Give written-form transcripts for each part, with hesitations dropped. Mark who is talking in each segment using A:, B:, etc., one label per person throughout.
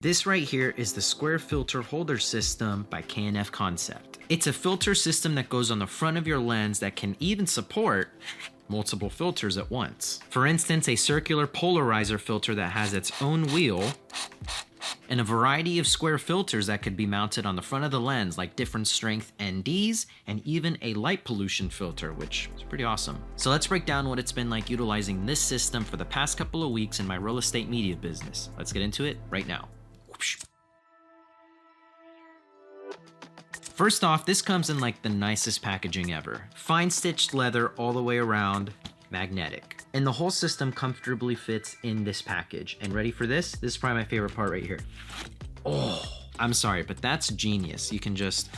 A: This right here is the square filter holder system by K&F Concept. It's a filter system that goes on the front of your lens that can even support multiple filters at once. For instance, a circular polarizer filter that has its own wheel, and a variety of square filters that could be mounted on the front of the lens, like different strength NDs, and even a light pollution filter, which is pretty awesome. So let's break down what it's been like utilizing this system for the past couple of weeks in my real estate media business. Let's get into it right now. First off, this comes in like the nicest packaging ever. Fine stitched leather all the way around, magnetic. And the whole system comfortably fits in this package. And ready for this? This is probably my favorite part right here. Oh, I'm sorry, but that's genius. You can just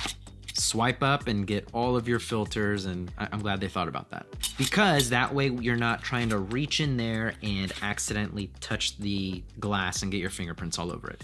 A: swipe up and get all of your filters, and I'm glad they thought about that. Because that way you're not trying to reach in there and accidentally touch the glass and get your fingerprints all over it.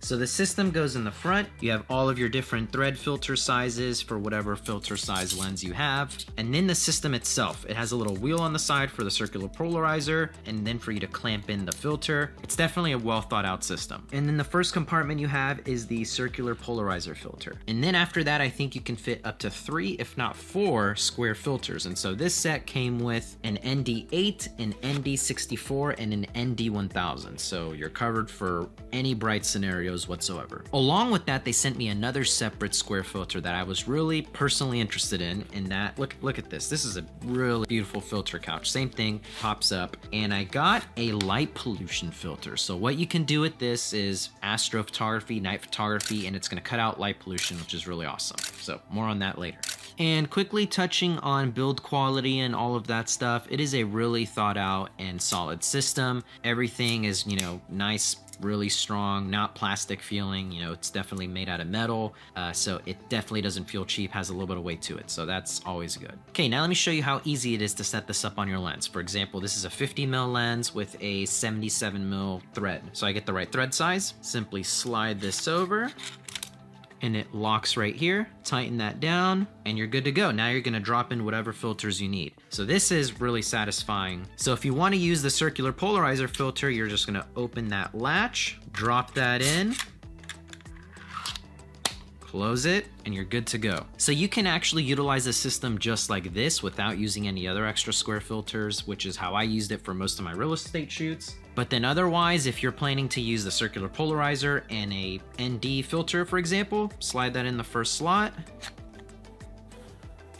A: So the system goes in the front. You have all of your different thread filter sizes for whatever filter size lens you have. And then the system itself, it has a little wheel on the side for the circular polarizer, and then for you to clamp in the filter. It's definitely a well thought out system. And then the first compartment you have is the circular polarizer filter. And then after that, I think you can fit up to 3, if not 4 square filters. And so this set came with an ND8, an ND64, and an ND1000. So you're covered for any bright scenario whatsoever. Along with that, they sent me another separate square filter that I was really personally interested in that, look at this. This is a really beautiful filter couch. Same thing, pops up. And I got a light pollution filter. So what you can do with this is astrophotography, night photography, and it's gonna cut out light pollution, which is really awesome. So more on that later. And quickly touching on build quality and all of that stuff, it is a really thought out and solid system. Everything is, nice, really strong, not plastic feeling. It's definitely made out of metal, so it definitely doesn't feel cheap, has a little bit of weight to it, so that's always good. Okay, now let me show you how easy it is to set this up on your lens. For example, this is a 50mm lens with a 77mm thread. So I get the right thread size, simply slide this over, and it locks right here. Tighten that down, and you're good to go. Now you're gonna drop in whatever filters you need. So this is really satisfying. So if you wanna use the circular polarizer filter, you're just gonna open that latch, drop that in, close it, and you're good to go. So you can actually utilize the system just like this without using any other extra square filters, which is how I used it for most of my real estate shoots. But then otherwise, if you're planning to use the circular polarizer and a ND filter, for example, slide that in the first slot,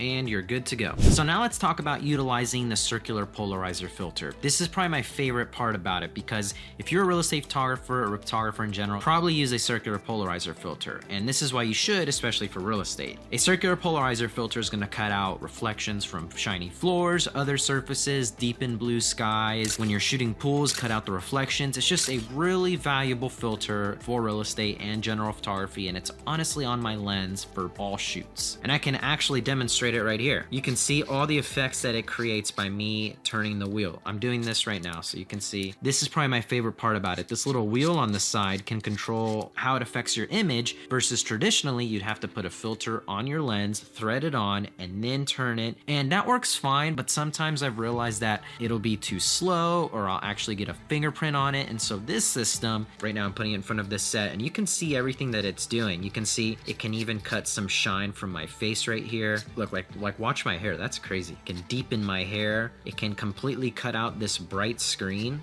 A: and you're good to go. So now let's talk about utilizing the circular polarizer filter. This is probably my favorite part about it, because if you're a real estate photographer or a photographer in general, probably use a circular polarizer filter. And this is why you should, especially for real estate. A circular polarizer filter is gonna cut out reflections from shiny floors, other surfaces, deepen blue skies. When you're shooting pools, cut out the reflections. It's just a really valuable filter for real estate and general photography, and it's honestly on my lens for all shoots. And I can actually demonstrate it right here. You can see all the effects that it creates by me turning the wheel. I'm doing this right now, so you can see. This is probably my favorite part about it. This little wheel on the side can control how it affects your image, versus traditionally you'd have to put a filter on your lens, thread it on, and then turn it. And that works fine, but sometimes I've realized that it'll be too slow, or I'll actually get a fingerprint on it. And so this system, right now I'm putting it in front of this set, and you can see everything that it's doing. You can see it can even cut some shine from my face right here. Look, like watch my hair, that's crazy. It can deepen my hair. It can completely cut out this bright screen.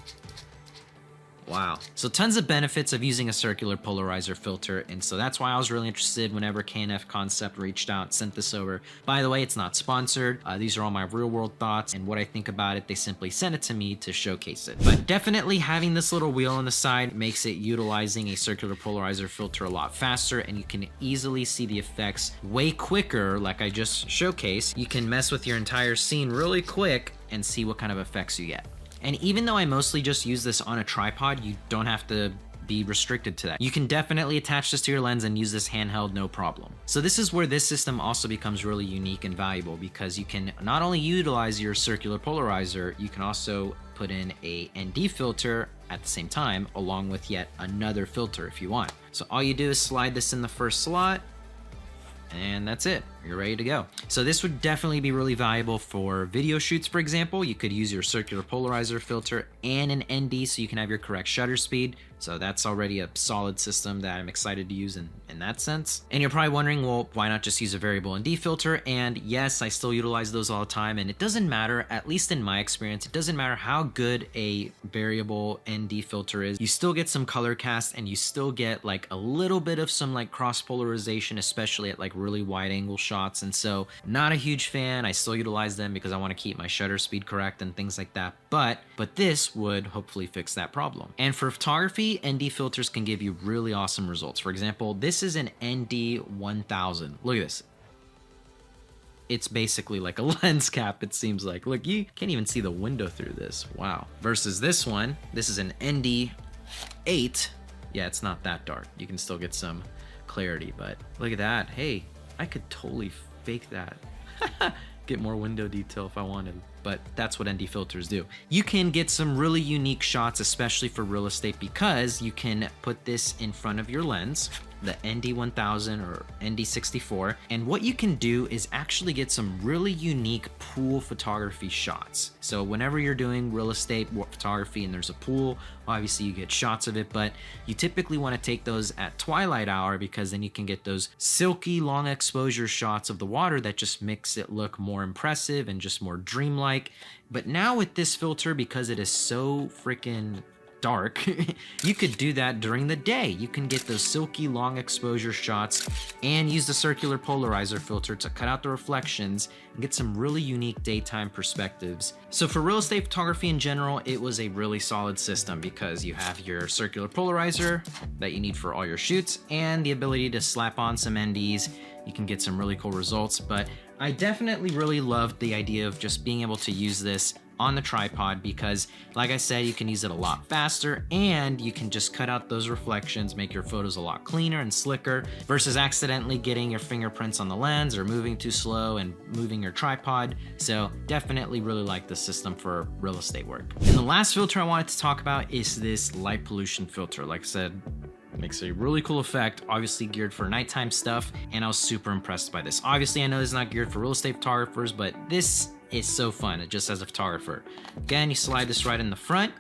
A: Wow. So tons of benefits of using a circular polarizer filter, and so that's why I was really interested whenever K&F Concept reached out, sent this over. By the way, it's not sponsored. These are all my real world thoughts and what I think about it. They simply sent it to me to showcase it. But definitely having this little wheel on the side makes it utilizing a circular polarizer filter a lot faster, and you can easily see the effects way quicker. Like I just showcased, you can mess with your entire scene really quick and see what kind of effects you get. And even though I mostly just use this on a tripod, you don't have to be restricted to that. You can definitely attach this to your lens and use this handheld, no problem. So this is where this system also becomes really unique and valuable, because you can not only utilize your circular polarizer, you can also put in a ND filter at the same time, along with yet another filter if you want. So all you do is slide this in the first slot, and that's it. you're ready to go. So this would definitely be really valuable for video shoots, for example. You could use your circular polarizer filter and an ND so you can have your correct shutter speed. So that's already a solid system that I'm excited to use in that sense. And you're probably wondering, well, why not just use a variable ND filter? And yes, I still utilize those all the time. And it doesn't matter, at least in my experience, it doesn't matter how good a variable ND filter is. You still get some color cast and you still get like a little bit of some like cross polarization, especially at like really wide angle shots. And so not a huge fan. I still utilize them because I want to keep my shutter speed correct and things like that. But this would hopefully fix that problem. And for photography, ND filters can give you really awesome results. For example, this is an ND 1000. Look at this. It's basically like a lens cap, it seems like. Look, you can't even see the window through this. Wow. Versus this one, this is an ND 8. Yeah, it's not that dark. You can still get some clarity, but look at that. Hey, I could totally fake that. Get more window detail if I wanted, but that's what ND filters do. You can get some really unique shots, especially for real estate, because you can put this in front of your lens, the ND 1000 or ND 64, and what you can do is actually get some really unique pool photography shots. So whenever you're doing real estate photography and there's a pool, obviously you get shots of it, but you typically want to take those at twilight hour because then you can get those silky long exposure shots of the water that just makes it look more impressive and just more dreamlike. But now with this filter, because it is so freaking dark, you could do that during the day. You can get those silky long exposure shots and use the circular polarizer filter to cut out the reflections and get some really unique daytime perspectives. So for real estate photography in general, it was a really solid system because you have your circular polarizer that you need for all your shoots and the ability to slap on some NDs. You can get some really cool results, but I definitely really loved the idea of just being able to use this on the tripod because, like I said, you can use it a lot faster and you can just cut out those reflections, make your photos a lot cleaner and slicker versus accidentally getting your fingerprints on the lens or moving too slow and moving your tripod. So definitely really like this system for real estate work. And the last filter I wanted to talk about is this light pollution filter. Like I said, makes a really cool effect, obviously geared for nighttime stuff, and I was super impressed by this. Obviously, I know this is not geared for real estate photographers, but this is so fun, just as a photographer. Again, you slide this right in the front,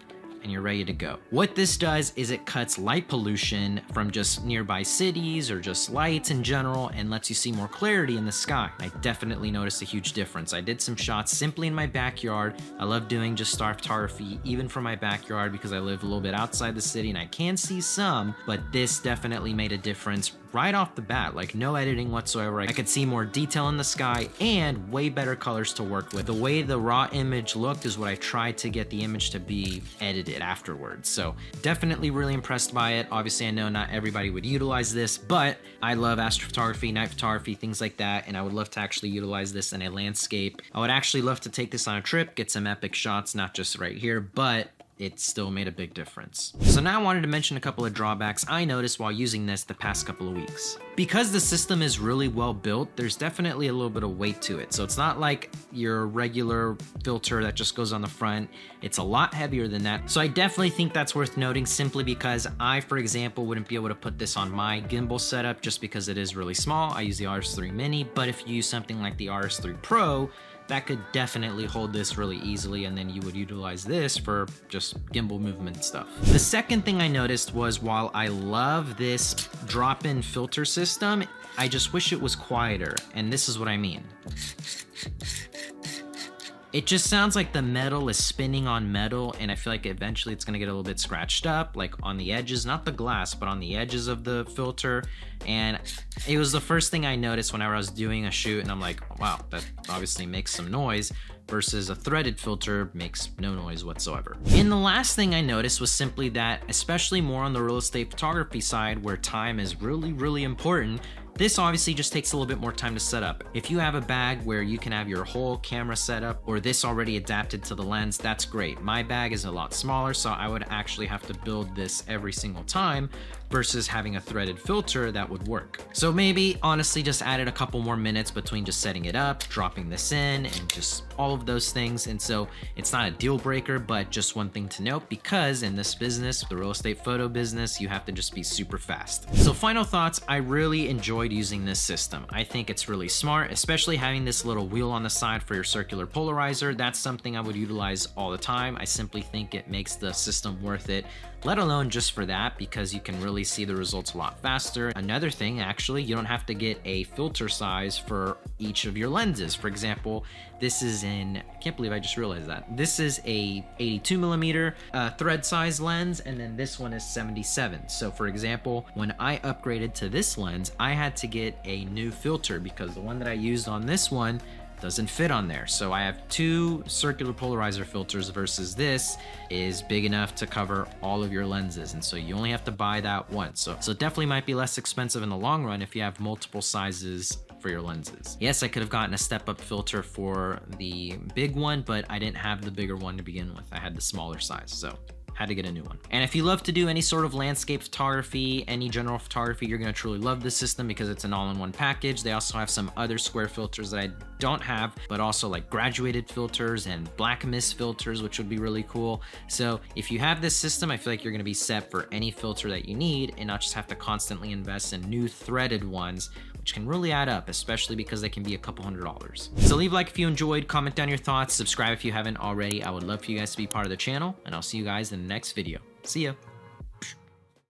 A: and you're ready to go. What this does is it cuts light pollution from just nearby cities or just lights in general and lets you see more clarity in the sky. I definitely noticed a huge difference. I did some shots simply in my backyard. I love doing just star photography even from my backyard because I live a little bit outside the city and I can see some, but this definitely made a difference right off the bat, like no editing whatsoever. I could see more detail in the sky and way better colors to work with. The way the raw image looked is what I tried to get the image to be edited afterwards. So definitely really impressed by it. Obviously, I know not everybody would utilize this, but I love astrophotography, night photography, things like that, and I would love to actually utilize this in a landscape. I would actually love to take this on a trip, get some epic shots, not just right here, but it still made a big difference. So now I wanted to mention a couple of drawbacks I noticed while using this the past couple of weeks. Because the system is really well built, there's definitely a little bit of weight to it. So it's not like your regular filter that just goes on the front. It's a lot heavier than that. So I definitely think that's worth noting simply because I, for example, wouldn't be able to put this on my gimbal setup just because it is really small. I use the RS3 Mini, but if you use something like the RS3 Pro, that could definitely hold this really easily, and then you would utilize this for just gimbal movement stuff. The second thing I noticed was while I love this drop-in filter system, I just wish it was quieter, and this is what I mean. It just sounds like the metal is spinning on metal, and I feel like eventually it's gonna get a little bit scratched up, like on the edges, not the glass, but on the edges of the filter. And it was the first thing I noticed whenever I was doing a shoot, and I'm like, wow, that obviously makes some noise, versus a threaded filter makes no noise whatsoever. And the last thing I noticed was simply that, especially more on the real estate photography side where time is really, really important, this obviously just takes a little bit more time to set up. If you have a bag where you can have your whole camera set up or this already adapted to the lens, that's great. My bag is a lot smaller, so I would actually have to build this every single time versus having a threaded filter that would work. So maybe honestly just added a couple more minutes between just setting it up, dropping this in, and just all of those things. And so it's not a deal breaker, but just one thing to note, because in this business, the real estate photo business, you have to just be super fast. So final thoughts, I really enjoyed using this system. I think it's really smart, especially having this little wheel on the side for your circular polarizer. That's something I would utilize all the time. I simply think it makes the system worth it, let alone just for that, because you can really see the results a lot faster. Another thing, actually, you don't have to get a filter size for each of your lenses. For example, this is I can't believe I just realized that. This is a 82 millimeter thread size lens, and then this one is 77. So for example, when I upgraded to this lens, I had to get a new filter because the one that I used on this one doesn't fit on there. So I have 2 circular polarizer filters versus this is big enough to cover all of your lenses. And so you only have to buy that once. So it definitely might be less expensive in the long run if you have multiple sizes for your lenses. Yes, I could have gotten a step-up filter for the big one, but I didn't have the bigger one to begin with. I had the smaller size, so had to get a new one. And if you love to do any sort of landscape photography, any general photography, you're gonna truly love this system because it's an all-in-one package. They also have some other square filters that I don't have, but also like graduated filters and black mist filters, which would be really cool. So if you have this system, I feel like you're gonna be set for any filter that you need and not just have to constantly invest in new threaded ones, which can really add up, especially because they can be a couple $100s. So leave a like if you enjoyed, comment down your thoughts, subscribe if you haven't already. I would love for you guys to be part of the channel, and I'll see you guys in the next video. See ya.